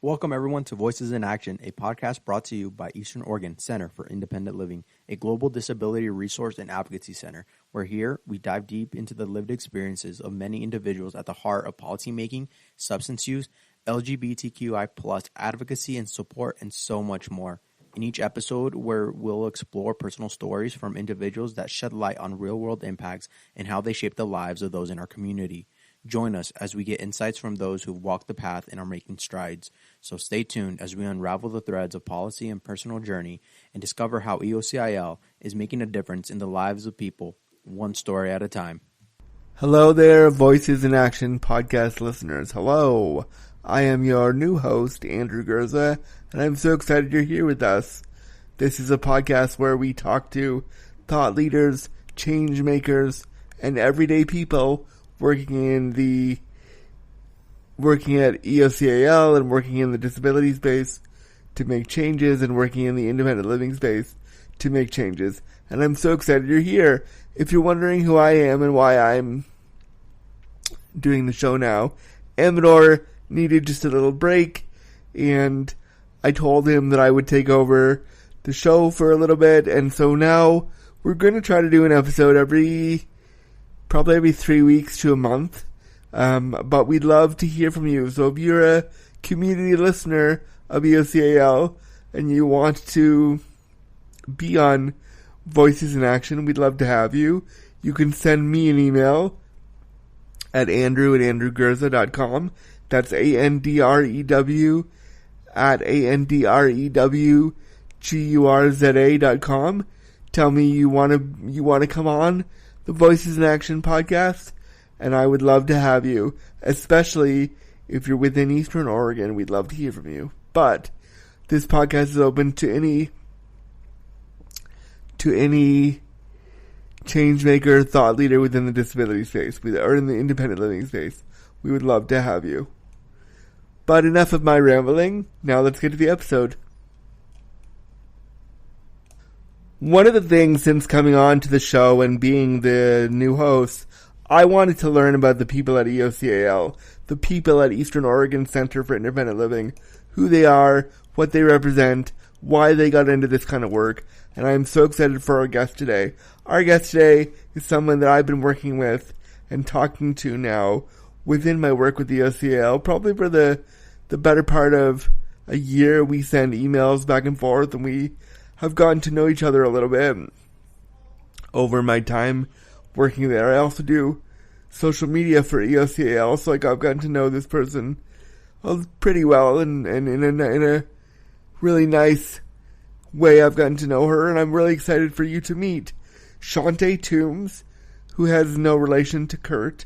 Welcome, everyone, to Voices in Action, a podcast brought to you by Eastern Oregon Center for Independent Living, a global disability resource and advocacy center, where here we dive deep into the lived experiences of many individuals at the heart of policymaking, substance use, LGBTQI+ advocacy and support, and so much more. In each episode, where we'll explore personal stories from individuals that shed light on real-world impacts and how they shape the lives of those in our community. Join us as we get insights from those who've walked the path and are making strides. So stay tuned as we unravel the threads of policy and personal journey and discover how EOCIL is making a difference in the lives of people, one story at a time. Hello there, Voices in Action podcast listeners. Hello. I am your new host, Andrew Gurza, and I'm so excited you're here with us. This is a podcast where we talk to thought leaders, change makers, and everyday people working at EOCIL and working in the disability space to make changes and working in the independent living space to make changes. And I'm so excited you're here. If you're wondering who I am and why I'm doing the show now, Amador needed just a little break, and I told him that I would take over the show for a little bit, and so now we're going to try to do an episode probably every 3 weeks to a month, but we'd love to hear from you. So if you're a community listener of EOCIL and you want to be on Voices in Action, we'd love to have you. You can send me an email at andrew@andrewgurza.com. That's ANDREW at ANDREWGURZA.com. Tell me you want to come on the Voices in Action podcast, and I would love to have you, especially if you're within Eastern Oregon. We'd love to hear from you. But this podcast is open to any change maker, thought leader within the disability space, or in the independent living space. We would love to have you. But enough of my rambling. Now let's get to the episode. One of the things since coming on to the show and being the new host, I wanted to learn about the people at EOCIL, the people at Eastern Oregon Center for Independent Living, who they are, what they represent, why they got into this kind of work, and I'm so excited for our guest today. Our guest today is someone that I've been working with and talking to now within my work with EOCIL, probably for the better part of a year. We send emails back and forth, and we have gotten to know each other a little bit over my time working there. I also do social media for EOCIL, so I've gotten to know this person pretty well, and in a really nice way I've gotten to know her, and I'm really excited for you to meet Shauntay Toombs, who has no relation to Kurt,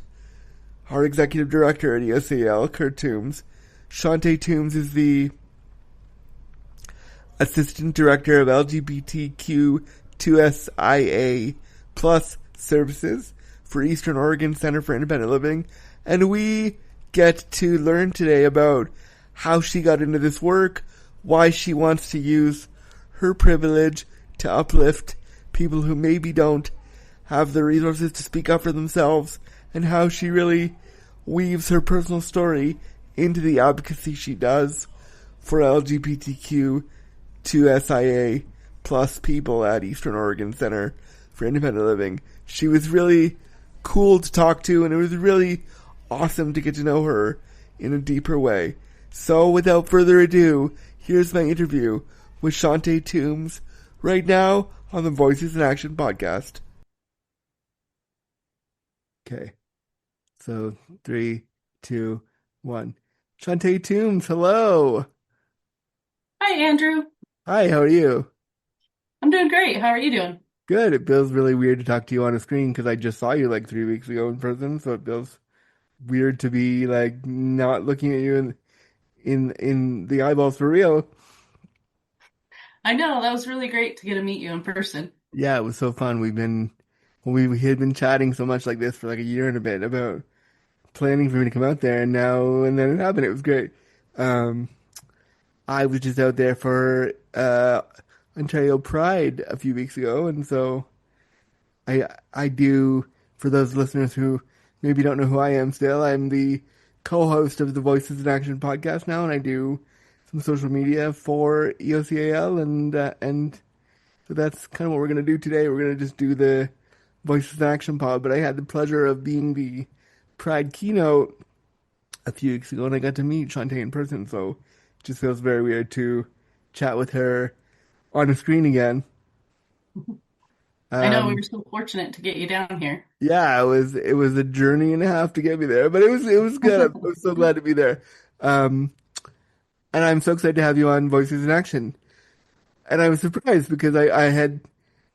our executive director at EOCIL, Kurt Toombs. Shauntay Toombs is the Assistant Director of LGBTQ2SIA plus services for Eastern Oregon Center for Independent Living, and we get to learn today about how she got into this work, why she wants to use her privilege to uplift people who maybe don't have the resources to speak up for themselves, and how she really weaves her personal story into the advocacy she does for LGBTQ2SIA plus people at Eastern Oregon Center for Independent Living. She was really cool to talk to, and it was really awesome to get to know her in a deeper way. So without further ado, here's my interview with Shauntay Toombs right now on the Voices in Action podcast. Okay. So 3, 2, 1. Shauntay Toombs, hello. Hi, Andrew. Hi, how are you? I'm doing great. How are you doing? Good. It feels really weird to talk to you on a screen because I just saw you like 3 weeks ago in person, so it feels weird to be like not looking at you in the eyeballs for real. I know, that was really great to get to meet you in person. Yeah, it was so fun. We had been chatting so much like this for like a year and a bit about planning for me to come out there, and then it happened. It was great. I was just out there for Ontario Pride a few weeks ago, and so I do, for those listeners who maybe don't know who I am still, I'm the co-host of the Voices in Action podcast now, and I do some social media for EOCAL, and so that's kind of what we're gonna do today. We're gonna just do the Voices in Action pod. But I had the pleasure of being the Pride keynote a few weeks ago, and I got to meet Shauntay in person. So it just feels very weird to chat with her on a screen again. I know we Um, were so fortunate to get you down here. yeah, it was a journey and a half to get me there, but it was good. I was so glad to be there. Um, and I'm so excited to have you on Voices in Action. And I was surprised because I had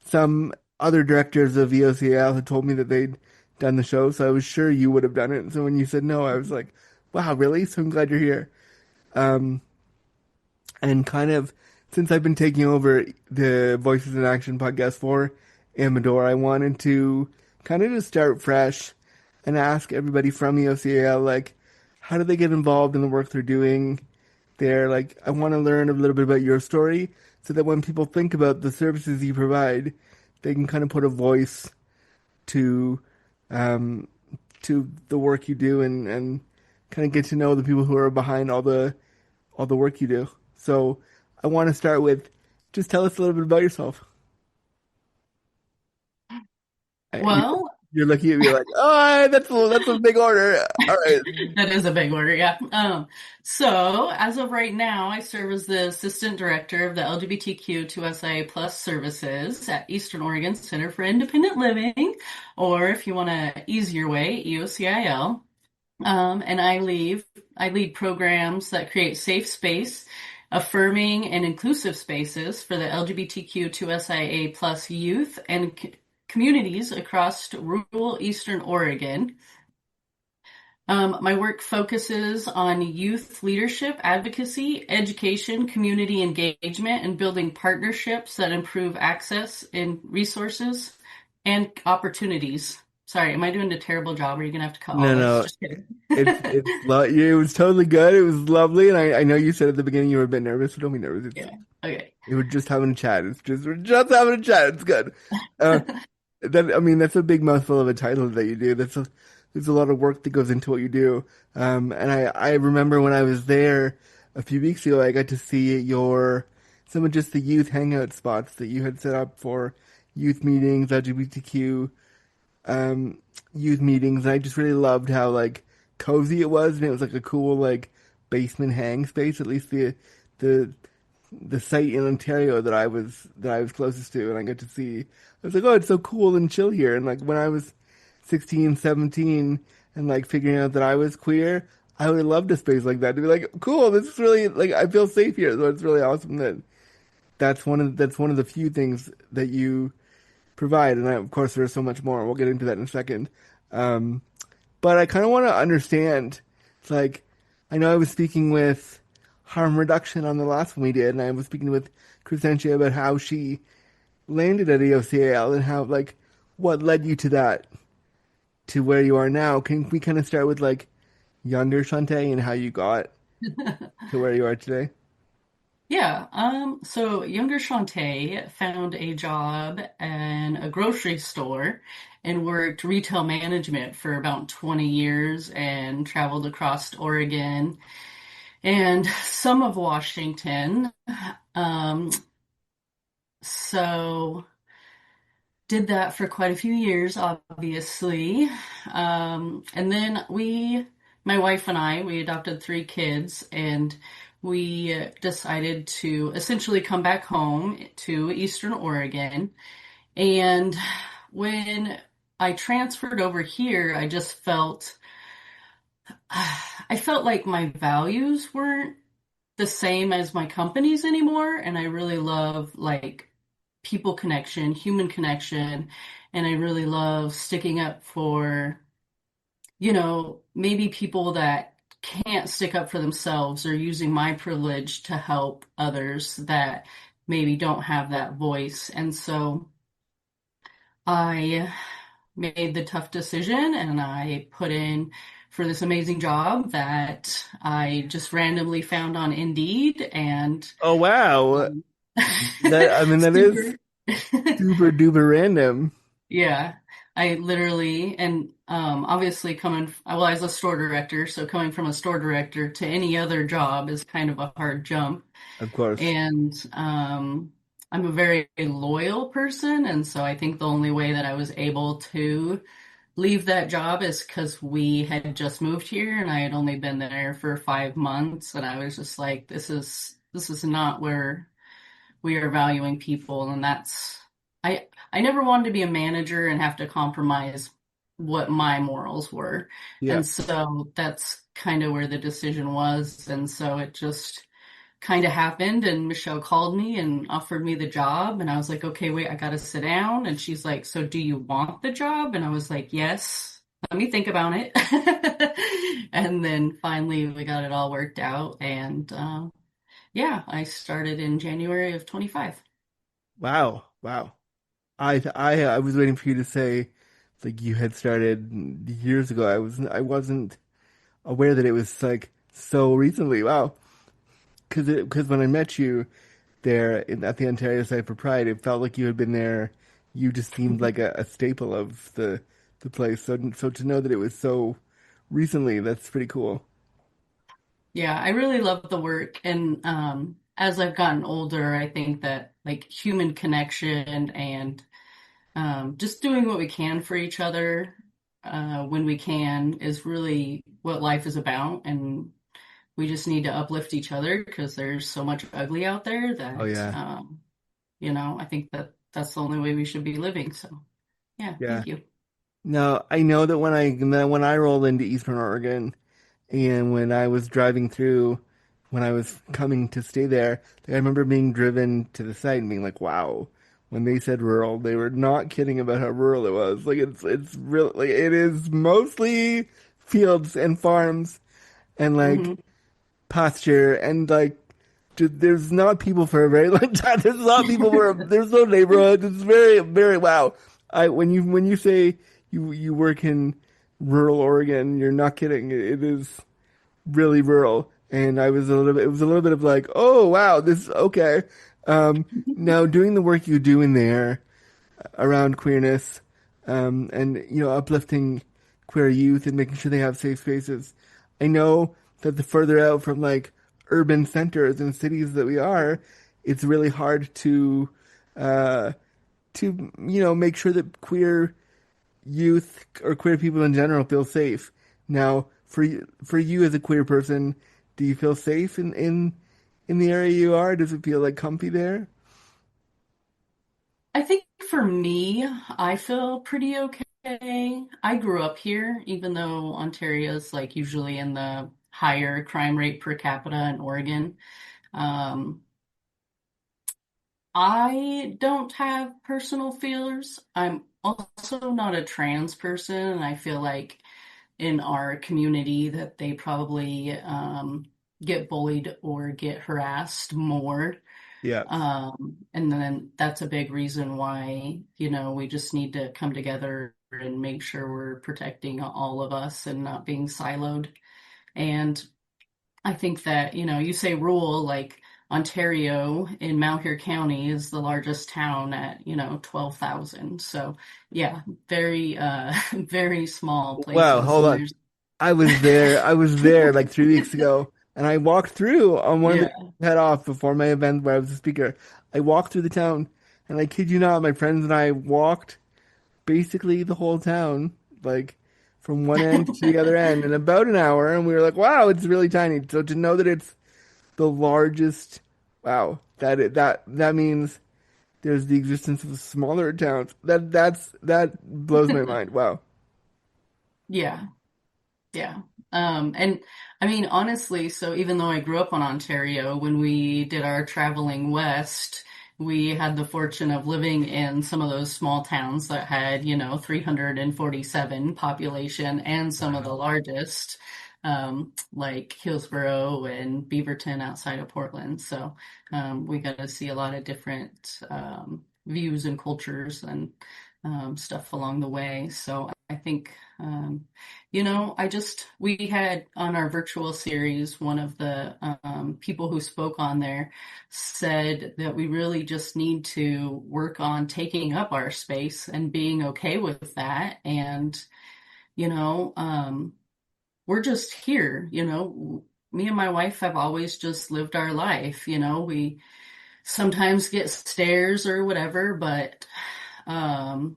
some other directors of EOCL had told me that they'd done the show, so I was sure you would have done it. And so when you said no, I was like, wow, really? So I'm glad you're here. Um, and kind of since I've been taking over the Voices in Action podcast for Amador, I wanted to kind of just start fresh and ask everybody from EOCL, like, how do they get involved in the work they're doing there? Like, I want to learn a little bit about your story so that when people think about the services you provide, they can kind of put a voice to um, to the work you do and kind of get to know the people who are behind all the work you do. So I want to start with just tell us a little bit about yourself. You, Well, you're looking at me like, oh, that's a big order. All right. that is a big order, yeah. So as of right now, I serve as the Assistant Director of the LGBTQ2SIA plus services at Eastern Oregon Center for Independent Living, or if you want an easier way, EOCIL. And I lead programs that create safe space, affirming and inclusive spaces for the LGBTQ2SIA plus youth and communities across rural Eastern Oregon. My work focuses on youth leadership, advocacy, education, community engagement, and building partnerships that improve access and resources and opportunities. Sorry, am I doing a terrible job? Or are you gonna have to cut all No, this? no, Just kidding. it was totally good. It was lovely, and I know you said at the beginning you were a bit nervous, so don't be nervous. Yeah. Okay. We're just having a chat. We're just having a chat. It's good. Uh, I mean, that's a big mouthful of a title that you do. There's a lot of work that goes into what you do. And I remember when I was there a few weeks ago, I got to see some of just the youth hangout spots that you had set up for youth meetings, LGBTQ um, youth meetings, and I just really loved how like cozy it was, and it was like a cool like basement hang space. At least the the site in Ontario that I was closest to, and I got to see. I was like, oh, it's so cool and chill here. And like when I was 16, 17, and like figuring out that I was queer, I would have loved a space like that to be like, cool. This is really like I feel safe here. So it's really awesome that that's one of the few things that you provide. And of course, there's so much more. We'll get into that in a second. Um, but I kind of want to understand. It's like I know I was speaking with harm reduction on the last one we did, and I was speaking with Crescentia about how she landed at EOCAL and how like what led you to that to where you are now. Can we kind of start with like younger Shauntay and how you got to where you are today? Yeah, so younger Shantae found a job in a grocery store and worked retail management for about 20 years and traveled across Oregon and some of Washington. Um, so did that for quite a few years, obviously. And then my wife and I, we adopted three kids and we decided to essentially come back home to Eastern Oregon. And when I transferred over here, I felt like my values weren't the same as my companies anymore. And I really love like people connection, human connection, and I really love sticking up for, maybe people that can't stick up for themselves or using my privilege to help others that maybe don't have that voice. And so I made the tough decision and I put in for this amazing job that I just randomly found on Indeed and Oh wow, um, that is super super duper random. Yeah, I literally, and Obviously well, I was a store director, so coming from a store director to any other job is kind of a hard jump. Of course. And I'm a very loyal person, and so I think the only way that I was able to leave that job is because we had just moved here and I had only been there for 5 months, and I was just like, this is not where we are valuing people, and I never wanted to be a manager and have to compromise what my morals were. Yeah. And so that's kind of where the decision was. And so it just kind of happened, and Michelle called me and offered me the job, and I was like, okay, wait, I gotta sit down. And she's like, so do you want the job? And I was like, yes, let me think about it. And then finally we got it all worked out, and yeah, I started in January of 25. Wow. Wow. I was waiting for you to say like you had started years ago. I wasn't aware that it was like so recently. Wow. Because when I met you at the Ontario site for Pride, it felt like you had been there. You just seemed like a staple of the place. So to know that it was so recently, that's pretty cool. Yeah, I really love the work. And as I've gotten older, I think that like human connection and just doing what we can for each other when we can is really what life is about. And we just need to uplift each other because there's so much ugly out there Oh that, yeah, I think that that's the only way we should be living. So, yeah, yeah. thank you. No, I know that when I rolled into Eastern Oregon and when I was driving through, when I was coming to stay there, like, I remember being driven to the site and being like, "Wow." When they said rural, they were not kidding about how rural it was. Like it's really like, it is mostly fields and farms and like Hmm. pasture and like there's not people for a very long time. There's not people for there's no neighborhood. It's very very wow. I when you say you work in rural Oregon, you're not kidding. It is really rural, and I was a little bit. It was a little bit of like, oh wow, this okay. Um, Now doing the work you do in there around queerness, and uplifting queer youth and making sure they have safe spaces. I know that the further out from like urban centers and cities that we are, it's really hard uh, to make sure that queer youth or queer people in general feel safe. Now, for you as a queer person, do you feel safe in the area you are? Does it feel like comfy there? I think for me, I feel pretty okay. I grew up here, even though Ontario's like usually in the higher crime rate per capita in Oregon. Um, I don't have personal fears. I'm also not a trans person, and I feel like in our community that they probably get bullied or get harassed more. Yeah. And then that's a big reason why, we just need to come together and make sure we're protecting all of us and not being siloed. And I think that, you say rural, like Ontario in Malheur County is the largest town at, 12,000. So yeah, very, very small Wow, places. hold And on. there's, I was there like 3 weeks ago, and I walked through on one of the yeah. head off before my event where I was a speaker. I walked through the town, and I kid you not, my friends and I walked basically the whole town, like from one end to the other end in about an hour, and we were like, "Wow, it's really tiny." So to know that it's the largest, wow, that means there's the existence of smaller towns. That blows my mind. Wow. Yeah. Yeah. And I mean, honestly, so even though I grew up on Ontario, when we did our traveling west, we had the fortune of living in some of those small towns that had, 347 population and some of the Wow. largest, like Hillsborough and Beaverton outside of Portland. So, we got to see a lot of different, views and cultures and, stuff along the way. So I think, we had on our virtual series, one of the people who spoke on there said that we really just need to work on taking up our space and being okay with that. And, you know, we're just here, me and my wife have always just lived our life, we sometimes get stares or whatever, but, um,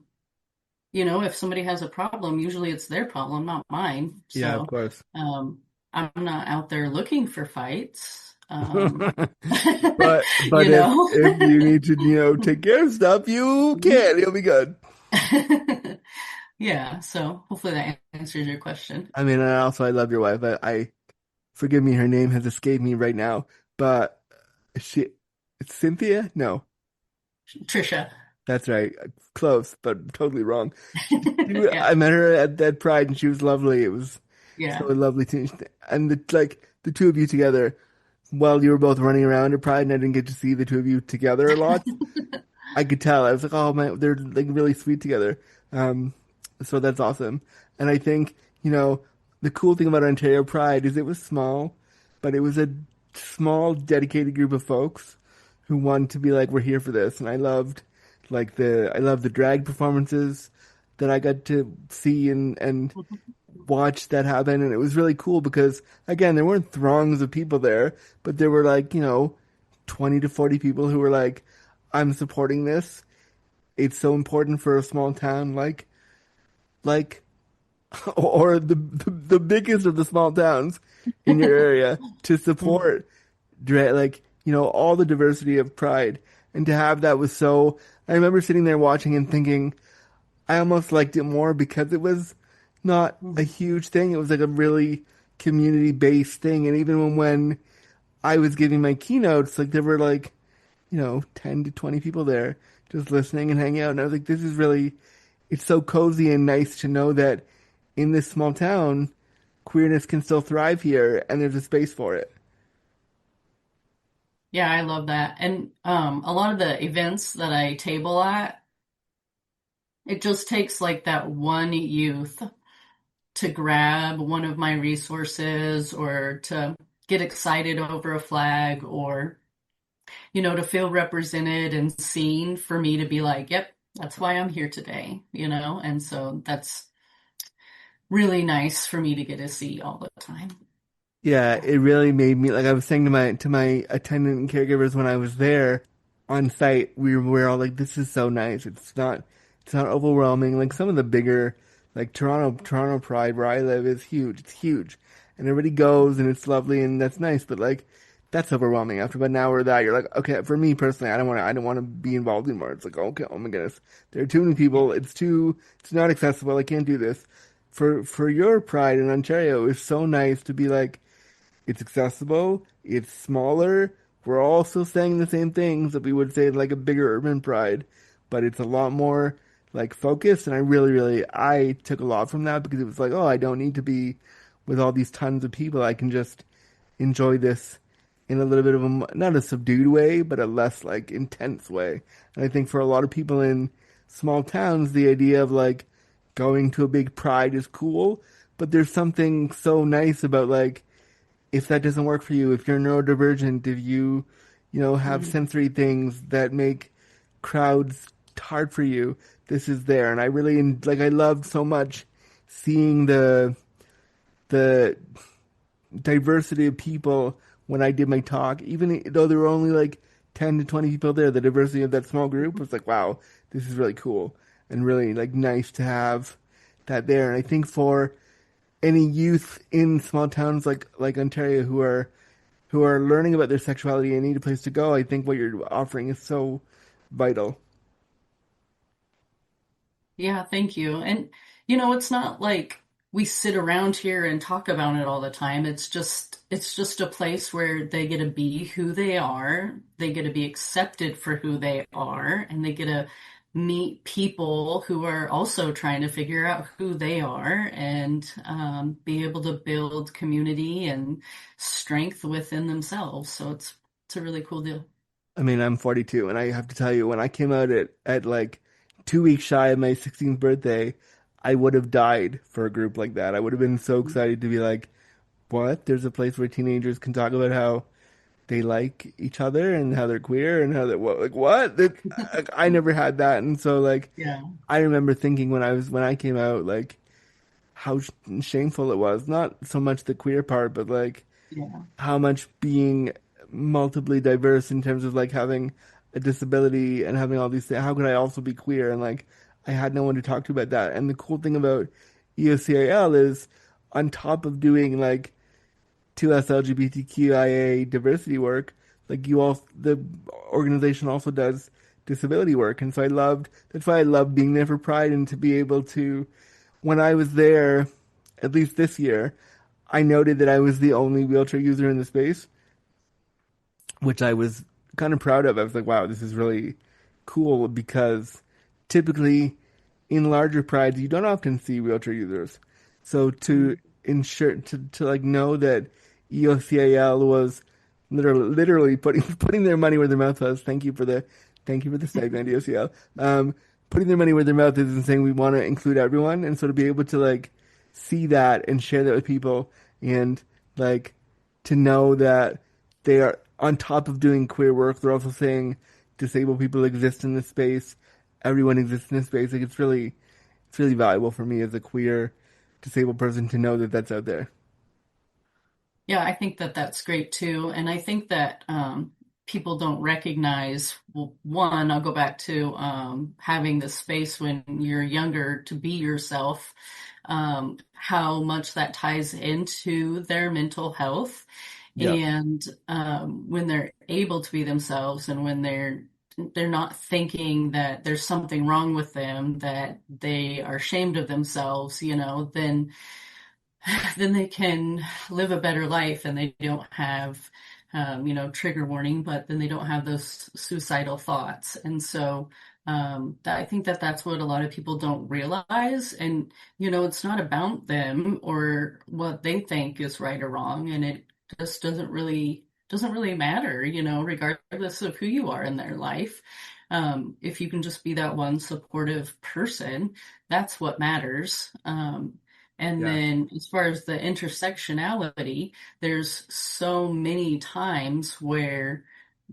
if somebody has a problem, usually it's their problem, not mine. Yeah, of So, course. um, I'm not out there looking for fights. But You know? if you need to, take care of stuff, you can. You'll be good. Yeah, so hopefully that answers your question. I mean, and also I love your wife. I forgive me, her name has escaped me right now, but she, it's Cynthia? No, Trisha. that's right. Close, but totally wrong. Yeah, I met her at that Pride, and she was lovely. It was so yeah. lovely to, and the two of you together, while you were both running around at Pride, and I didn't get to see the two of you together a lot. I could tell. I was like, oh man, they're like really sweet together. Um, so that's awesome. And I think, the cool thing about Ontario Pride is it was small, but it was a small, dedicated group of folks who wanted to be like, we're here for this. And I loved the drag performances that I got to see and watch that happen. And it was really cool because, again, there weren't throngs of people there, but there were 20 to 40 people who were like, I'm supporting this. It's so important for a small town like or the biggest of the small towns in your area to support all the diversity of Pride, and to have that was so. I remember sitting there watching and thinking I almost liked it more because it was not a huge thing. It was like a really community based thing, and even when I was giving my keynotes, like there were 10 to 20 people there just listening and hanging out. And I was like, this is really, it's so cozy and nice to know that in this small town, queerness can still thrive here and there's a space for it. Yeah, I love that. And a lot of the events that I table at, it just takes like that one youth to grab one of my resources or to get excited over a flag or, to feel represented and seen for me to be like, yep, that's why I'm here today, And so that's really nice for me to get to see all the time. Yeah, it really made me like I was saying to my attendant and caregivers when I was there on site, we were all like, this is so nice. It's not overwhelming. Like some of the bigger like Toronto Pride where I live is huge. It's huge. And everybody goes and it's lovely and that's nice, but that's overwhelming after about an hour of that. You're like, okay, for me personally, I don't want to be involved anymore. It's like, okay, oh my goodness. There are too many people. It's not accessible. I can't do this. For your Pride in Ontario, it's so nice to be like, it's accessible, it's smaller. We're all still saying the same things that we would say in like a bigger urban pride, but it's a lot more like focused. And I really, really, I took a lot from that because it was like, oh, I don't need to be with all these tons of people. I can just enjoy this in a little bit of not a subdued way, but a less like intense way. And I think for a lot of people in small towns, the idea of like going to a big pride is cool, but there's something so nice about like, if that doesn't work for you, if you're neurodivergent, if you have Mhm. sensory things that make crowds hard for you, this is there. And I really I loved so much seeing the diversity of people when I did my talk, even though there were only like 10 to 20 people there, the diversity of that small group was like, wow, this is really cool and really like nice to have that there. And I think for any youth in small towns like Ontario who are learning about their sexuality and need a place to go, I think what you're offering is so vital. Yeah, thank you. And it's not like we sit around here and talk about it all the time. It's just a place where they get to be who they are, they get to be accepted for who they are, and they get to meet people who are also trying to figure out who they are and be able to build community and strength within themselves. So it's a really cool deal. I mean, I'm 42, and I have to tell you, when I came out at like 2 weeks shy of my 16th birthday, I would have died for a group like that. I would have been so excited to be like, what? There's a place where teenagers can talk about how they like each other and how they're queer and how they what like what? I never had that, and so like Yeah. I remember thinking when I came out like how shameful it was. Not so much the queer part, but like Yeah. how much being multiply diverse in terms of like having a disability and having all these things. How could I also be queer? And like I had no one to talk to about that. And the cool thing about EOCAL is on top of doing like 2S LGBTQIA diversity work, like you all, the organization also does disability work. And so that's why I loved being there for Pride and to be able to, when I was there, at least this year, I noted that I was the only wheelchair user in the space, which I was kind of proud of. I was like, wow, this is really cool because typically in larger prides, you don't often see wheelchair users. So to ensure, to like know that EOCAL was literally putting their money where their mouth was. Thank you for the segment, EOCL. Putting their money where their mouth is and saying we want to include everyone. And so to be able to like see that and share that with people and like to know that they are on top of doing queer work, they're also saying disabled people exist in this space, everyone exists in this space. Like it's really valuable for me as a queer disabled person to know that that's out there. Yeah, I think that that's great too. And I think that people don't recognize, well, one, I'll go back to having the space when you're younger to be yourself, how much that ties into their mental health. Yeah. And when they're able to be themselves and when they're not thinking that there's something wrong with them, that they are ashamed of themselves, then they can live a better life and they don't have, trigger warning, but then they don't have those suicidal thoughts. And so I think that that's what a lot of people don't realize. And, it's not about them or what they think is right or wrong. And it just doesn't really matter, regardless of who you are in their life. If you can just be that one supportive person, that's what matters. And Yeah. then as far as the intersectionality, there's so many times where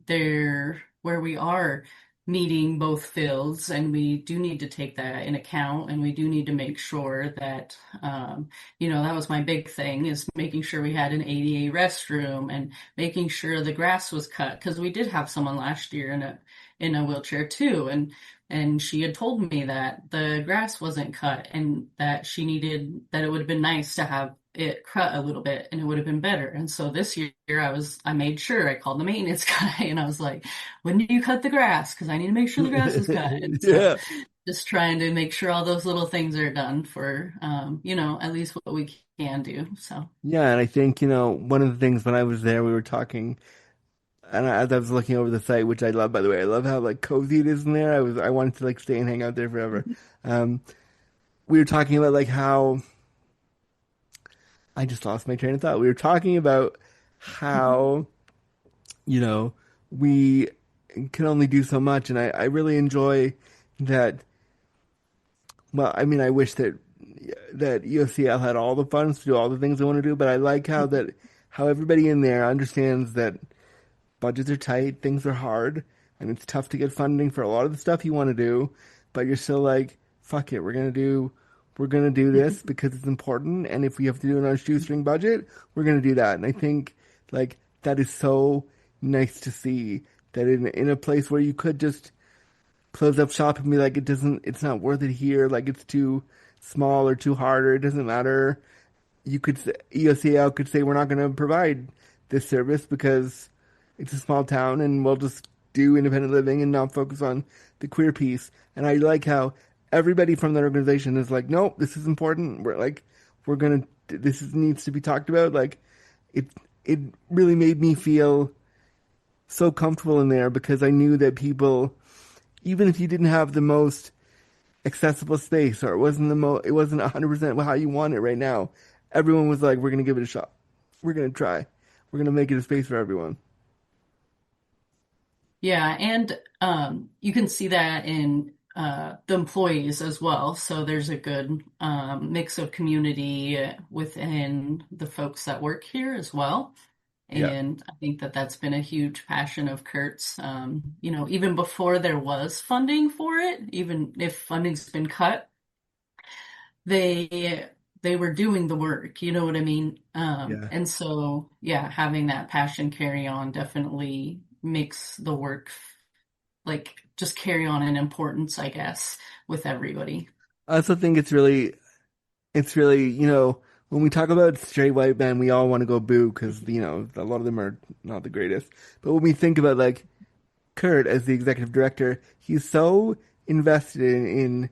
we are meeting both fields, and we do need to take that in account, and we do need to make sure that that was my big thing, is making sure we had an ADA restroom and making sure the grass was cut, because we did have someone last year in a wheelchair too, and she had told me that the grass wasn't cut and that that it would have been nice to have it cut a little bit and it would have been better. And so this year I made sure I called the maintenance guy and I was like, when do you cut the grass? Because I need to make sure the grass is cut. And so Yeah. just trying to make sure all those little things are done for, at least what we can do. So, Yeah, and I think, one of the things when I was there, we were talking, and as I was looking over the site, which I love, by the way, I love how like cozy it is in there. I wanted to like stay and hang out there forever. Um, we were talking about like how I just lost my train of thought. We were talking about how, you know, we can only do so much, and I really enjoy that. Well, I mean, I wish that EOCL had all the funds to do all the things I want to do, but I like how everybody in there understands that budgets are tight, things are hard, and it's tough to get funding for a lot of the stuff you want to do, but you're still like, fuck it, we're gonna do this because it's important, and if we have to do it on a shoestring budget, we're gonna do that. And I think like that is so nice to see that in a place where you could just close up shop and be like, it's not worth it here, like it's too small or too hard, or it doesn't matter. EOCL could say we're not going to provide this service because it's a small town and we'll just do independent living and not focus on the queer piece. And I like how everybody from that organization is like, nope, this is important. Needs to be talked about. Like it really made me feel so comfortable in there because I knew that people, even if you didn't have the most accessible space or it wasn't 100% how you want it right now, everyone was like, we're going to give it a shot. We're going to try. We're going to make it a space for everyone. yeah, and you can see that in the employees as well. So there's a good mix of community within the folks that work here as well. Yeah. And I think that that's been a huge passion of Kurt's. Even before there was funding for it, even if funding's been cut, they they were doing the work, you know what I mean? Yeah. And so, yeah, having that passion carry on definitely makes the work like just carry on in importance, I guess, with everybody. I also think it's really, when we talk about straight white men, we all want to go boo because, a lot of them are not the greatest. But when we think about like Kurt as the executive director, he's so invested in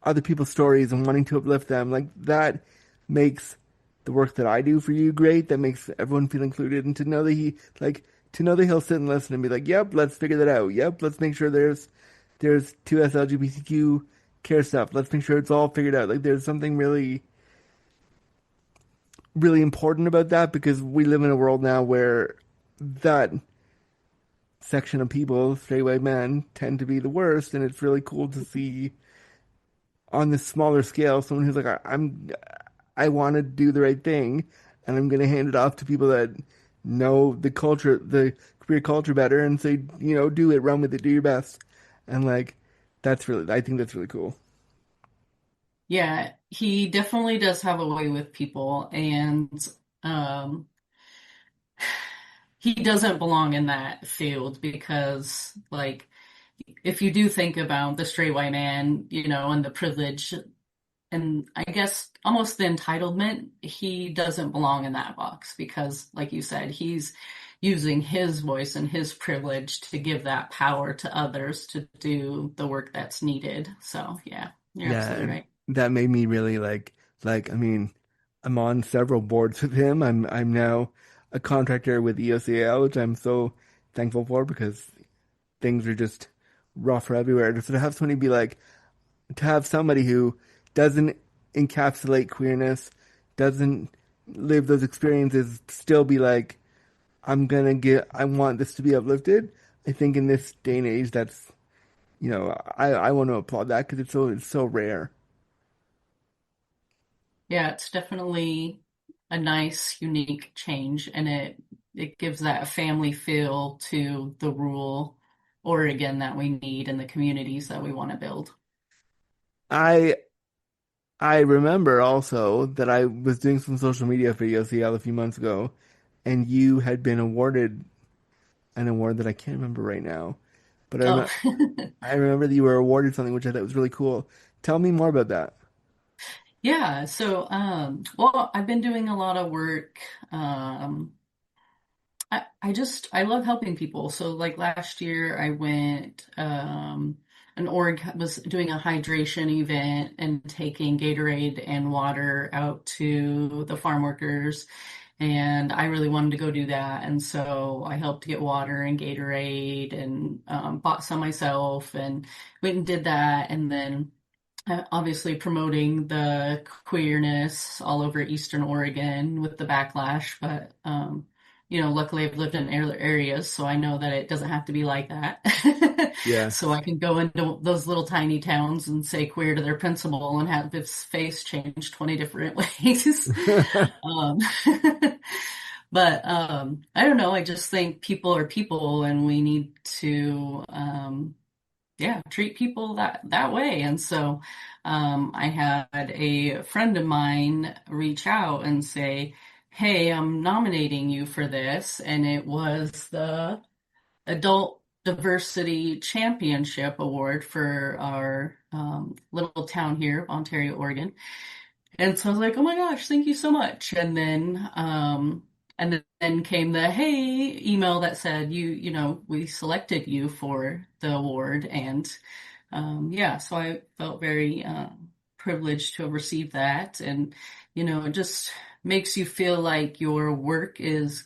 other people's stories and wanting to uplift them. Like that makes the work that I do for you great. That makes everyone feel included, and to know that he'll sit and listen and be like, "Yep, let's figure that out. Yep, let's make sure there's 2S LGBTQ care stuff. Let's make sure it's all figured out." Like there's something really really important about that because we live in a world now where that section of people, straight white men, tend to be the worst, and it's really cool to see on this smaller scale someone who's like, I want to do the right thing, and I'm going to hand it off to people that know the culture, the queer culture better, and say, do it, run with it, do your best, and like I think that's really cool. Yeah, he definitely does have a way with people, and um, he doesn't belong in that field because, like, if you do think about the straight white man, and the privilege and I guess almost the entitlement, he doesn't belong in that box because, like you said, he's using his voice and his privilege to give that power to others to do the work that's needed. So, yeah, you're Yeah, absolutely and right. that made me really I mean, I'm on several boards with him. I'm now a contractor with EOCAL, which I'm so thankful for because things are just rough everywhere. So to have somebody be like, to have somebody who doesn't encapsulate queerness, doesn't live those experiences, still be like, I want this to be uplifted. I think in this day and age, I want to applaud that because it's so rare. Yeah, it's definitely a nice, unique change, and it gives that family feel to the rural Oregon that we need and the communities that we want to build. I I remember also that I was doing some social media for EOCL a few months ago, and you had been awarded an award that I can't remember right now, but Oh, I remember that you were awarded something which I thought was really cool. Tell me more about that. yeah. So, well, I've been doing a lot of work. Um, I love helping people. So like last year I went an org was doing a hydration event and taking Gatorade and water out to the farm workers, and I really wanted to go do that. And so I helped get water and Gatorade and bought some myself and went and did that. And then obviously promoting the queerness all over Eastern Oregon with the backlash, but luckily I've lived in other areas, so I know that it doesn't have to be like that. Yeah. So I can go into those little tiny towns and say queer to their principal and have his face changed 20 different ways. um, but I don't know. I just think people are people, and we need to yeah, treat people that way. And so I had a friend of mine reach out and say, "Hey, I'm nominating you for this," and it was the Adult Diversity Championship Award for our little town here, Ontario, Oregon. And so I was like, "Oh my gosh, thank you so much." And then came the hey email that said we selected you for the award. And yeah, so I felt very privileged to have received that. And it just makes you feel like your work is,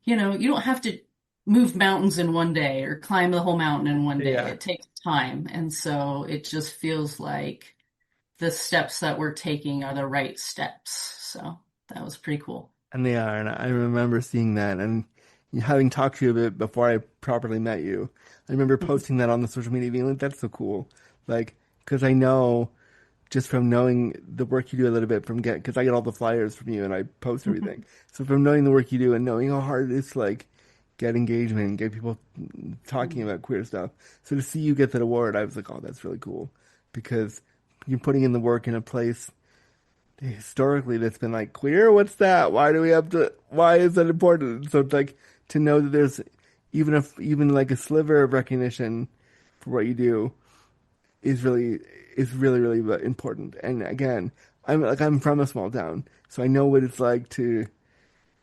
you don't have to move mountains in one day or climb the whole mountain in one day. Yeah. It takes time. And so it just feels like the steps that we're taking are the right steps. So that was pretty cool. And they are, and I remember seeing that and having talked to you a bit before I properly met you. I remember posting that on the social media, being like, "That's so cool," like because I know just from knowing the work you do a little bit because I get all the flyers from you and I post everything. So from knowing the work you do and knowing how hard it is to like get engagement and get people talking about queer stuff. So to see you get that award, I was like, "Oh, that's really cool," because you're putting in the work in a place historically that's been like queer. What's that? Why do we have to? Why is that important? So it's like to know that there's even like a sliver of recognition for what you do is really important. And again, I'm from a small town, so I know what it's like to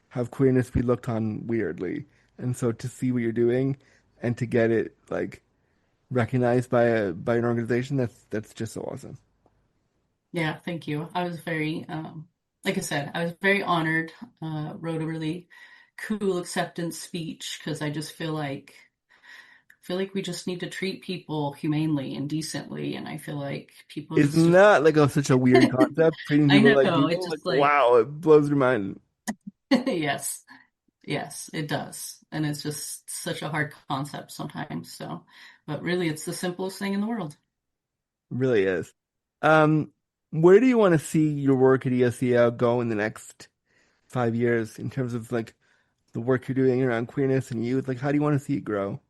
have queerness be looked on weirdly. And so to see what you're doing and to get it like recognized by an organization, that's just so awesome. Yeah, thank you. I was very, like I said, I was very honored. Wrote a really cool acceptance speech because I just feel like we just need to treat people humanely and decently, and I feel like people Isn't just that like such a weird concept? Treating I people like know, it's people, like just like wow, it blows your mind. yes, yes, it does. And it's just such a hard concept sometimes. So, but really it's the simplest thing in the world. It really is. Um, where do you want to see your work at ESEL go in the next 5 years in terms of like the work you're doing around queerness and youth? Like, how do you want to see it grow?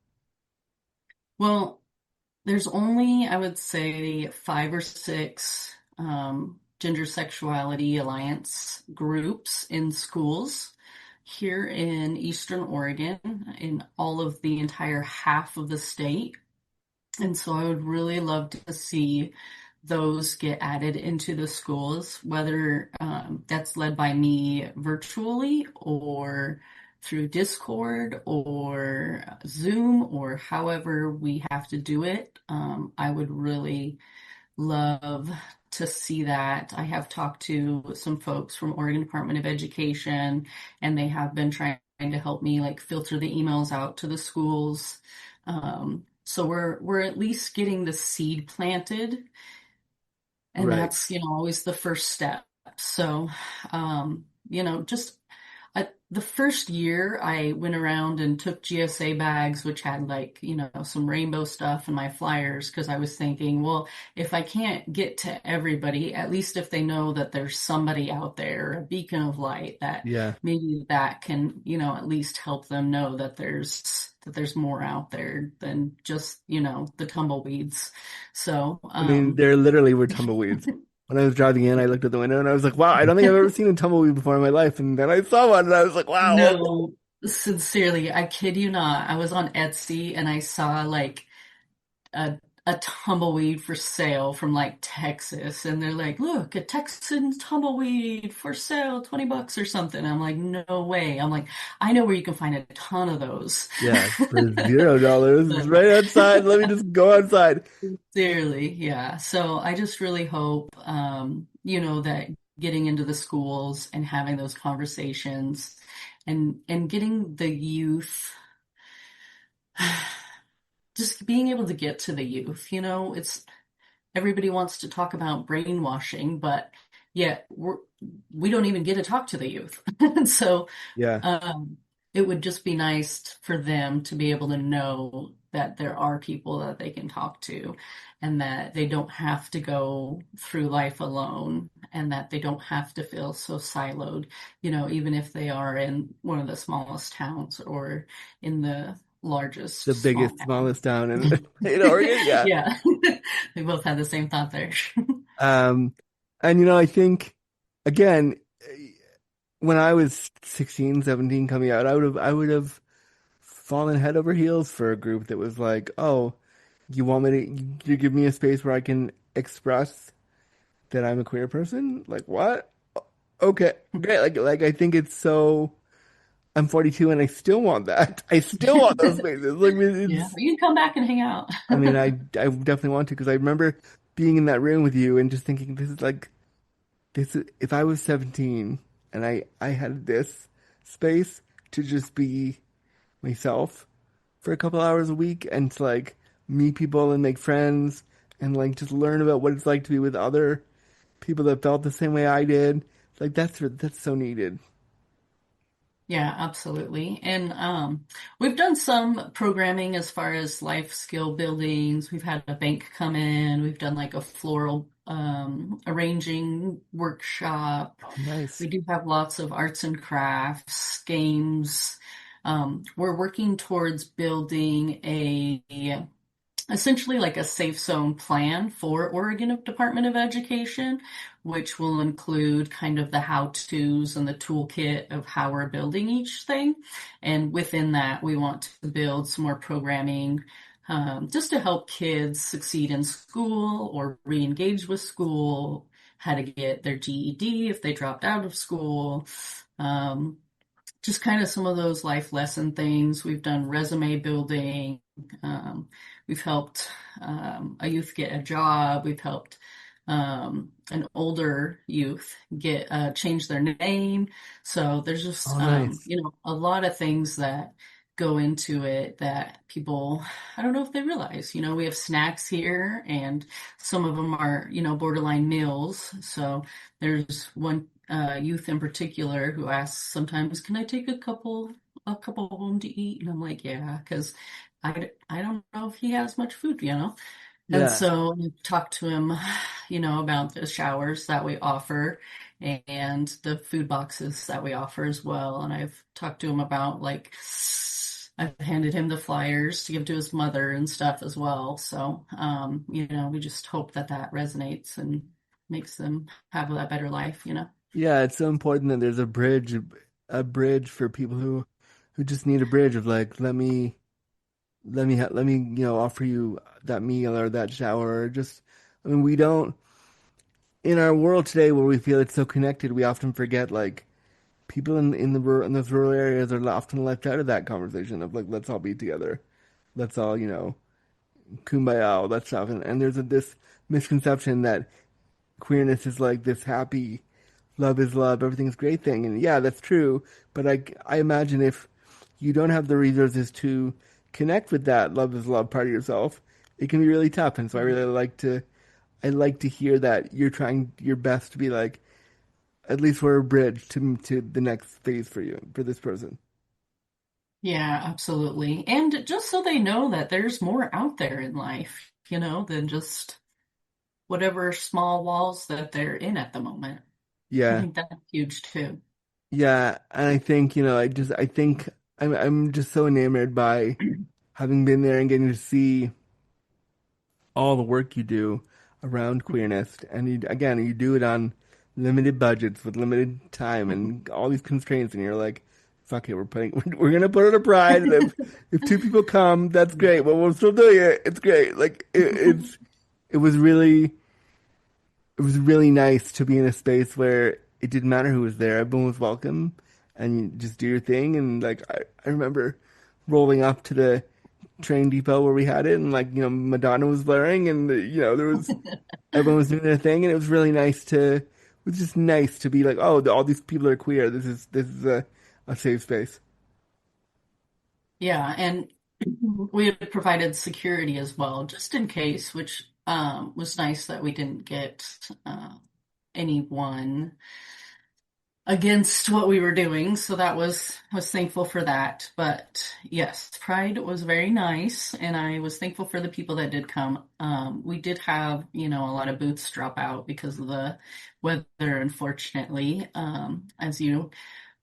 Well, there's only, I would say, five or six gender sexuality alliance groups in schools here in Eastern Oregon, in all of the entire half of the state. And so I would really love to see those get added into the schools, whether that's led by me virtually or through Discord or Zoom or however we have to do it. I would really love to see that. I have talked to some folks from Oregon Department of Education, and they have been trying to help me like filter the emails out to the schools. So we're at least getting the seed planted, and Right. that's, always the first step. So, just the first year I went around and took GSA bags, which had like, some rainbow stuff in my flyers, because I was thinking, well, if I can't get to everybody, at least if they know that there's somebody out there, a beacon of light, that Yeah. maybe that can, at least help them know that there's more out there than just, the tumbleweeds. So, I mean, there literally were tumbleweeds. When I was driving in, I looked at the window and I was like, wow, I don't think I've ever seen a tumbleweed before in my life. And then I saw one and I was like, wow, what? no, sincerely, I kid you not. I was on Etsy and I saw like a a tumbleweed for sale from like Texas, and they're like, "Look, a Texan tumbleweed for sale, $20 or something." I'm like, "No way!" I'm like, "I know where you can find a ton of those." Yeah, for $0. It's But right outside. Let me just go outside. sincerely, yeah. So I just really hope, that getting into the schools and having those conversations and getting the youth, just being able to get to the youth, it's everybody wants to talk about brainwashing, but yet we don't even get to talk to the youth. So Yeah. um, it would just be nice for them to be able to know that there are people that they can talk to, and that they don't have to go through life alone, and that they don't have to feel so siloed, even if they are in one of the smallest towns or in the The largest small biggest, town. smallest town in Oregon. Yeah. Yeah, we both had the same thought there. Um, and I think again, when I was 16, 17 coming out, I would have fallen head over heels for a group that was like, oh, you want me you give me a space where I can express that I'm a queer person? Like what? Okay, great. Like I think it's so. I'm 42 and I still want that. I still want those spaces. Like Yeah, it's. you can come back and hang out. I mean, I definitely want to because I remember being in that room with you and just thinking this is like this. If I was 17 and I had this space to just be myself for a couple hours a week and to like meet people and make friends and like just learn about what it's like to be with other people that felt the same way I did. Like that's so needed. Yeah, absolutely. And we've done some programming as far as life skill buildings. We've had a bank come in. We've done like a floral arranging workshop. Oh, nice. We do have lots of arts and crafts, games. We're working towards building essentially like a safe zone plan for Oregon Department of Education, which will include kind of the how-tos and the toolkit of how we're building each thing. And within that, we want to build some more programming just to help kids succeed in school or re-engage with school, how to get their GED if they dropped out of school. Um, just kind of some of those life lesson things. We've done resume building. We've helped a youth get a job. We've helped an older youth get change their name. So there's just Oh, nice. a lot of things that go into it that people, I don't know if they realize. We have snacks here, and some of them are borderline meals. So there's one youth in particular who asks sometimes, "Can I take a couple home to eat?" And I'm like, "Yeah," because I don't know if he has much food. And Yeah. so I talked to him, about the showers that we offer and the food boxes that we offer as well. And I've talked to him about, like, I've handed him the flyers to give to his mother and stuff as well. So, we just hope that that resonates and makes them have a better life. Yeah, it's so important that there's a bridge for people who just need a bridge of like, let me, offer you that meal or that shower or just, I mean, we don't, in our world today where we feel it's so connected, we often forget like people in those rural areas are often left out of that conversation of like, let's all be together. Let's all, kumbaya, all that stuff. And there's this misconception that queerness is like this happy, love is love, everything's great thing. And yeah, that's true. But I imagine if you don't have the resources to connect with that love is love part of yourself, it can be really tough. And so I like to hear that you're trying your best to be like, at least we're a bridge to the next phase for you, for this person. Yeah, absolutely. And just so they know that there's more out there in life, than just whatever small walls that they're in at the moment. I Yeah. think that's huge too. Yeah. And I think, I think I'm just so enamored by having been there and getting to see all the work you do around queerness. And again, you do it on limited budgets with limited time and all these constraints. And you're like, fuck it, we're gonna put it a pride. And if two people come, that's great. But we'll still do it. It's great. Like it was really nice to be in a space where it didn't matter who was there. Everyone was welcome, and you just do your thing. And like I remember rolling up to the train depot where we had it, and like Madonna was blaring, and there was everyone was doing their thing, and it was really nice to. It was just nice to be like, oh, all these people are queer. This is a safe space. Yeah, and we had provided security as well, just in case, which was nice that we didn't get anyone against what we were doing. So that was thankful for that. But yes, Pride was very nice, and I was thankful for the people that did come. We did have, a lot of booths drop out because of the weather, unfortunately. As you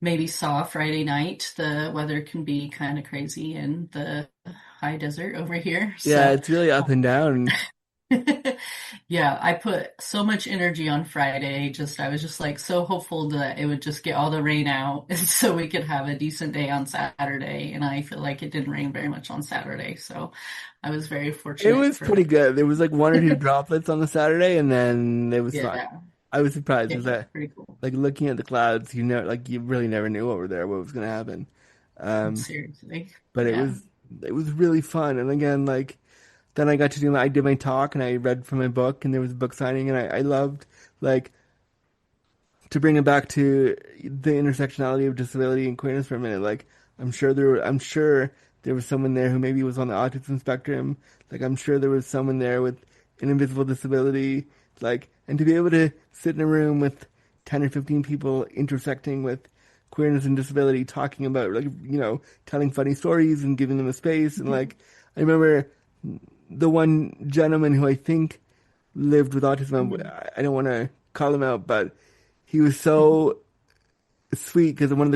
maybe saw Friday night, the weather can be kind of crazy in the high desert over here. Yeah, So it's really up and down. yeah, I put so much energy on Friday. I was just like so hopeful that it would just get all the rain out and so we could have a decent day on Saturday. And I feel like it didn't rain very much on Saturday. So I was very It fortunate was for pretty good. There was like one or two droplets on the Saturday, and then it was fine. yeah, I was surprised yeah, because that, pretty cool. like looking at the clouds, you really never knew over there what was going to happen. Um, Seriously. but Yeah. it was really fun. And again, like then I did my talk and I read from my book, and there was a book signing, and I loved like to bring it back to the intersectionality of disability and queerness for a minute. Like I'm sure there was someone there who maybe was on the autism spectrum. Like I'm sure there was someone there with an invisible disability. Like, and to be able to sit in a room with 10 or 15 people intersecting with queerness and disability, talking about like telling funny stories and giving them a space. And like I remember the one gentleman who I think lived with autism. I don't want to call him out, but he was so sweet because one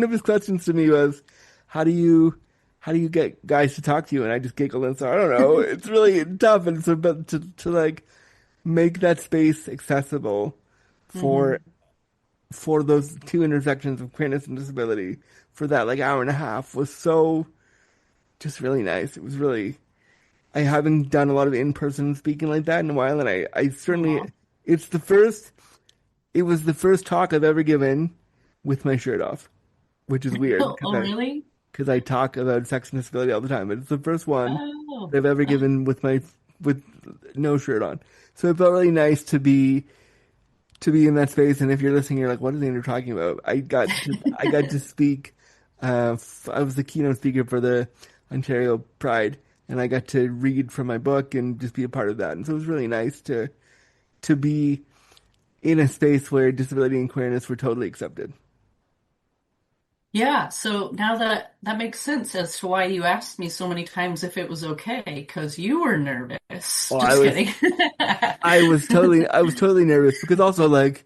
of his questions to me was, how do you how do you get guys to talk to you? And I just giggle and say, I don't know. It's really tough. And so, but to like make that space accessible for Hmm. those two intersections of queerness and disability for that like hour and a half was so just really nice. It was really, I haven't done a lot of in-person speaking like that in a while, and I certainly, Aw. it's the first, it was the first talk I've ever given with my shirt off, which is weird Oh, really? because I talk about sex and disability all the time, but it's the first one Oh. that I've ever given with with no shirt on. So it felt really nice to be in that space. And if you're listening, you're like, what is Andrew talking about? I got to speak. I was the keynote speaker for the Ontario Pride, and I got to read from my book and just be a part of that. And so it was really nice to be in a space where disability and queerness were totally accepted. Yeah, so now that makes sense as to why you asked me so many times if it was okay, because you were nervous. Well, Just kidding. I was totally nervous because also like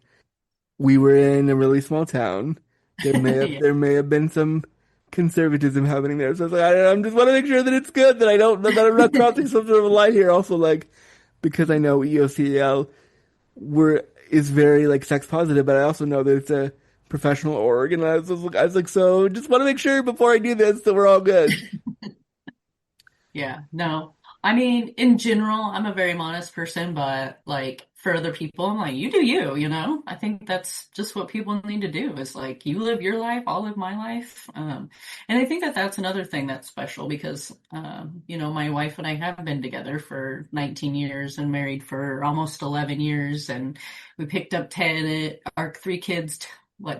we were in a really small town. Yeah. There may have been some conservatism happening there. So I was like, I just want to make sure that it's good, that I don't that I'm not crossing some sort of a line here. Also, like because I know EOCL were is very like sex positive, but I also know that it's a professional org, and I was like, so just want to make sure before I do this that we're all good. Yeah, no. I mean, in general, I'm a very modest person, but like for other people, I'm like, you do you, you know? I think that's just what people need to do is like, you live your life, I'll live my life. And I think that that's another thing that's special because, my wife and I have been together for 19 years and married for almost 11 years. And we picked up 10, our three kids,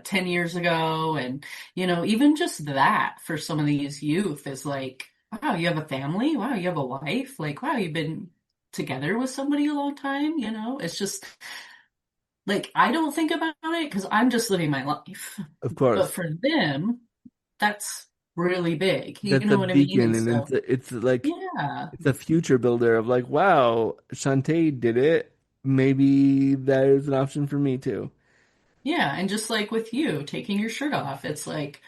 10 years ago. And, even just that for some of these youth is like, wow, you have a family? Wow, you have a wife? Like, wow, you've been together with somebody a long time? It's just like I don't think about it because I'm just living my life. Of But course, for them, that's really big. You that's a know what I mean? beacon, And and so, it's like yeah, it's a future builder of like, wow, Shauntay did it. Maybe there's an option for me too. yeah. And just like with you taking your shirt off, it's like,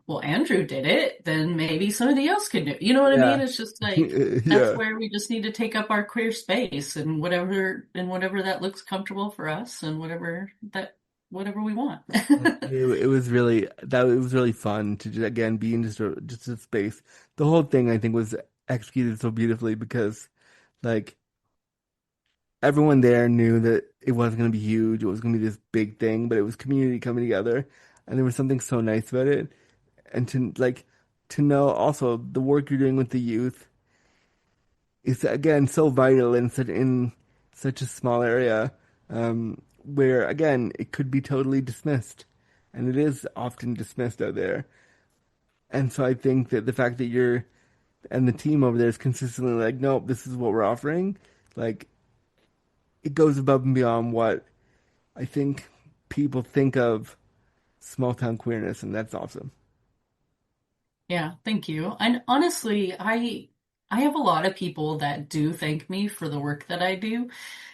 well, Andrew did it, then maybe somebody else could do it. You know what I mean? Yeah, It's just like that's yeah. where we just need to take up our queer space and whatever that looks comfortable for us and whatever we want. It was really it was really fun to just, again be in just a space. The whole thing I think was executed so beautifully because like everyone there knew that it wasn't going to be huge. It was going to be this big thing, but it was community coming together, and there was something so nice about it. And to know also the work you're doing with the youth is again so vital in such a small area, where again it could be totally dismissed, and it is often dismissed out there. And so I think that the fact that you're and the team over there is consistently like, nope, this is what we're offering. Like it goes above and beyond what I think people think of small town queerness, and that's awesome. Yeah, thank you. And honestly, I have a lot of people that do thank me for the work that I do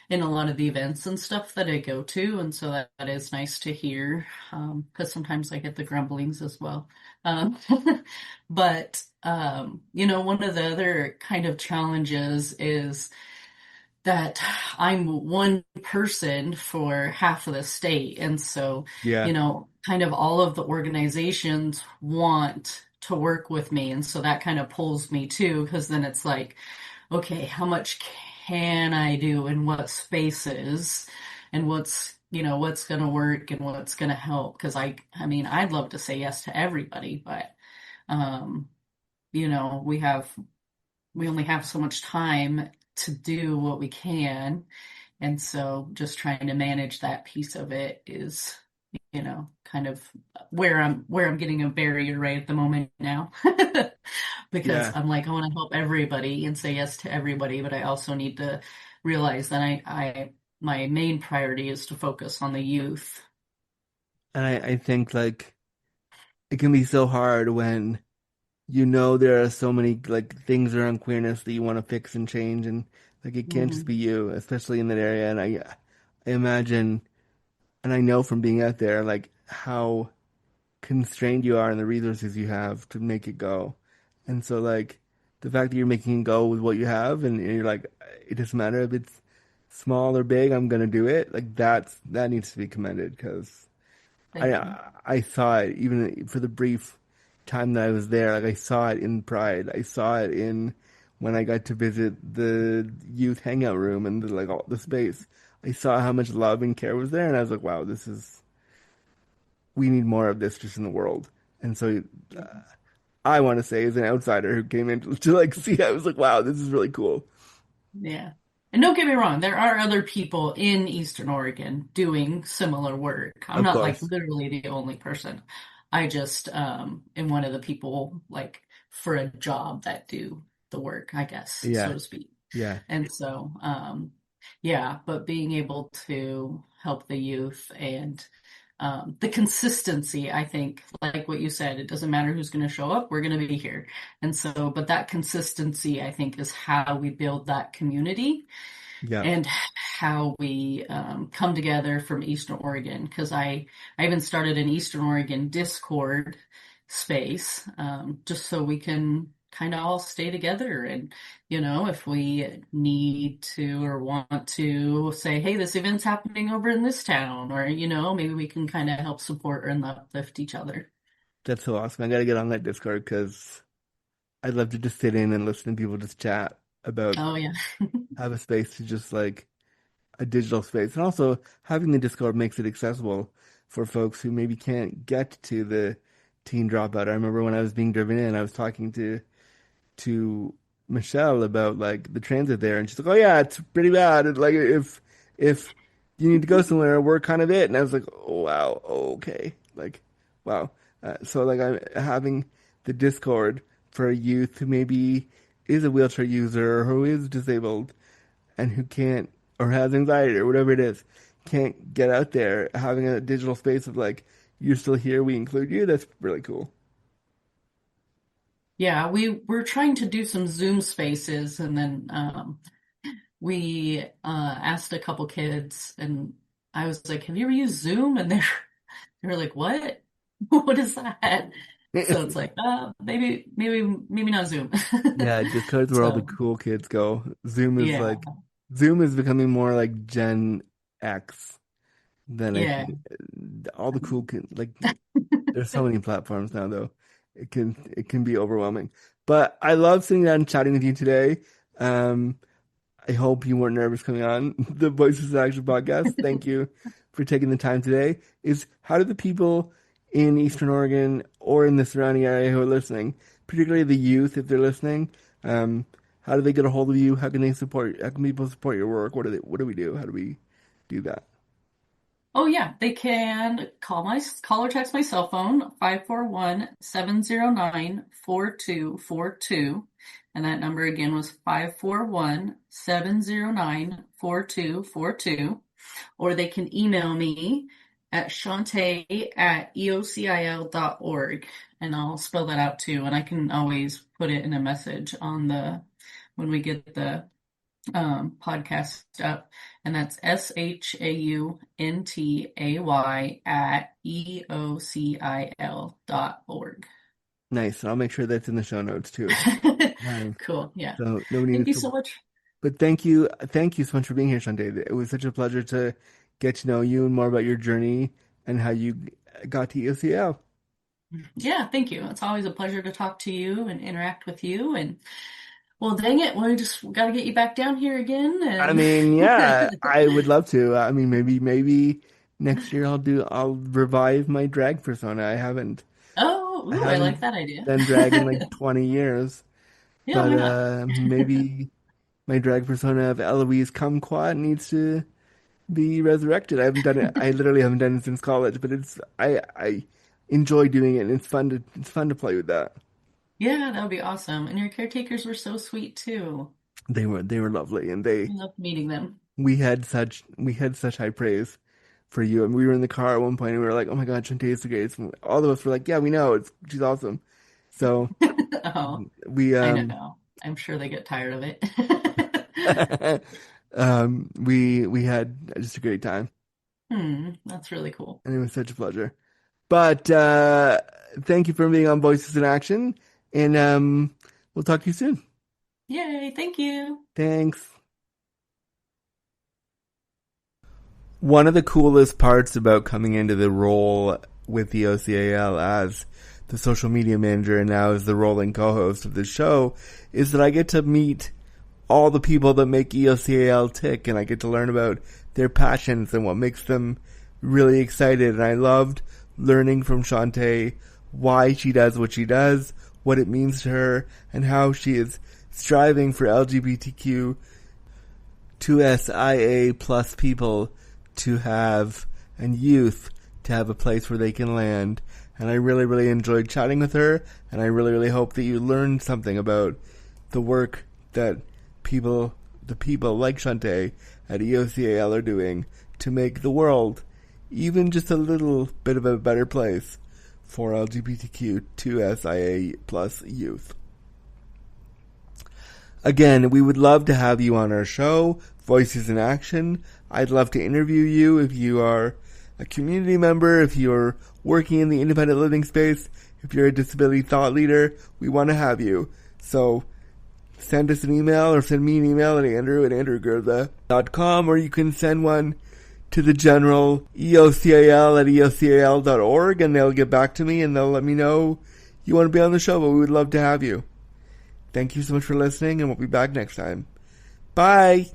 in a lot of the events and stuff that I go to, and so that is nice to hear. Because sometimes I get the grumblings as well. Um, but one of the other kind of challenges is that I'm one person for half of the state. And so, Yeah, kind of all of the organizations want to work with me. And so that kind of pulls me too, because then it's like, okay, how much can I do in what spaces and what's going to work and what's going to help? Because I mean, I'd love to say yes to everybody, but, um, you know, we have we only have so much time to do what we can. And so just trying to manage that piece of it is, kind of where I'm getting a barrier right at the moment now. Because yeah. I'm like, I want to help everybody and say yes to everybody, but I also need to realize that I my main priority is to focus on the youth. And I think like it can be so hard when you know there are so many like things around queerness that you want to fix and change, and like it can't just Hmm. be you, especially in that area. And I imagine, and I know from being out there, like how constrained you are and the resources you have to make it go. And so like the fact that you're making it go with what you have and you're like, it doesn't matter if it's small or big, I'm gonna do it. Like that needs to be commended because Thank you. I saw it even for the brief time that I was there. Like I saw it in Pride. I saw it in when I got to visit the youth hangout room and like all the space. I saw how much love and care was there, and I was like, wow, this is we need more of this just in the world. And so uh, I want to say, as an outsider who came in to like see, I was like, wow, this is really cool. Yeah. And don't get me wrong, there are other people in Eastern Oregon doing similar work. I'm Of not like course, literally the only person. I just am one of the people like for a job that do the work, I guess, so yeah, to speak. yeah, And so yeah, but being able to help the youth and the consistency, I think, like what you said, it doesn't matter who's going to show up, we're going to be here. And so, but that consistency, I think, is how we build that community yeah. and how we come together from Eastern Oregon. Because I even started an Eastern Oregon Discord space just so we can kind of all stay together. And, if we need to or want to say, hey, this event's happening over in this town, or, maybe we can kind of help support and uplift each other. That's so awesome. I gotta get on that Discord because I'd love to just sit in and listen to people just chat about Oh, yeah. have a space to just like a digital space. And also having the Discord makes it accessible for folks who maybe can't get to the teen dropout. I remember when I was being driven in, I was talking to Michelle about like the transit there, and she's like, "Oh yeah, it's pretty bad. It's like if you need to go somewhere, we're kind of it." And I was like, "Oh wow, okay, like wow." So like I'm having the Discord for a youth who maybe is a wheelchair user or who is disabled and who can't or has anxiety or whatever it is, can't get out there. Having a digital space of like you're still here, we include you. That's really cool. Yeah, we're trying to do some Zoom spaces, and then we asked a couple kids, and I was like, "Have you ever used Zoom?" And they were like, "What? What is that?" So it's like, maybe not Zoom. Yeah, Discord's where all the So cool kids go. yeah, Zoom is becoming more like Gen X than I yeah. think all the cool kids like there's so many platforms now though. It can be overwhelming. But I love sitting down and chatting with you today. Um I hope you weren't nervous coming on the Voices in Action podcast. Thank you for taking the time today. Is how do the people in Eastern Oregon or in the surrounding area who are listening, particularly the youth, if they're listening, um, how do they get a hold of you? How can they support? How can people support your work? What do we do? How do we do that? Oh yeah, they can call or text my cell phone, 541-709-4242. And that number again was 541-709-4242. Or they can email me at Shauntay@eocil.org. And I'll spell that out too. And I can always put it in a message on when we get the podcast up, and that's SHAUNTAY@EOCIL.org. Nice. I'll make sure that's in the show notes too. Um, Cool. Yeah. so nobody Thank needs you to. so much. But thank you so much for being here, Shante. It was such a pleasure to get to know you and more about your journey and how you got to EOCL. Yeah, thank you. It's always a pleasure to talk to you and interact with you. And well, dang it, we got to get you back down here again. I And mean, yeah, I would love to. I mean, maybe next year I'll revive my drag persona. oh, I ooh, I haven't like that idea. done drag in like 20 years, Yeah, but why not? maybe my drag persona of Eloise Kumquat needs to be resurrected. I haven't done it. I literally haven't done it since college, but I enjoy doing it and it's fun to play with that. Yeah, that would be awesome. And your caretakers were so sweet too. They were lovely and I loved meeting them. we had such high praise for you. And we were in the car at one point and we were like, "Oh my God, Shantae is the greatest." And all of us were like, "Yeah, we know. She's awesome." So Oh, we I know. I'm sure they get tired of it. we had just a great time That's really cool. and it was such a pleasure. But thank you for being on Voices in Action. And we'll talk to you soon. Yay, thank you. Thanks. One of the coolest parts about coming into the role with the OCAL as the social media manager and now as the rolling co-host of the show is that I get to meet all the people that make EOCAL tick, and I get to learn about their passions and what makes them really excited. And I loved learning from Shauntay why she does what she does, what it means to her, and how she is striving for LGBTQ2SIA plus people to have, and youth to have a place where they can land. And I really, really enjoyed chatting with her, and I really, really hope that you learned something about the work that the people like Shauntay at EOCAL are doing to make the world even just a little bit of a better place for LGBTQ2SIA plus youth. Again, we would love to have you on our show, Voices in Action. I'd love to interview you if you are a community member, if you're working in the independent living space, if you're a disability thought leader. We want to have you. So send us an email or send me an email at andrew@andrewgurza.com, or you can send one to the general EOCAL@EOCAL.org, and they'll get back to me and they'll let me know you want to be on the show, but we would love to have you. Thank you so much for listening, and we'll be back next time. Bye!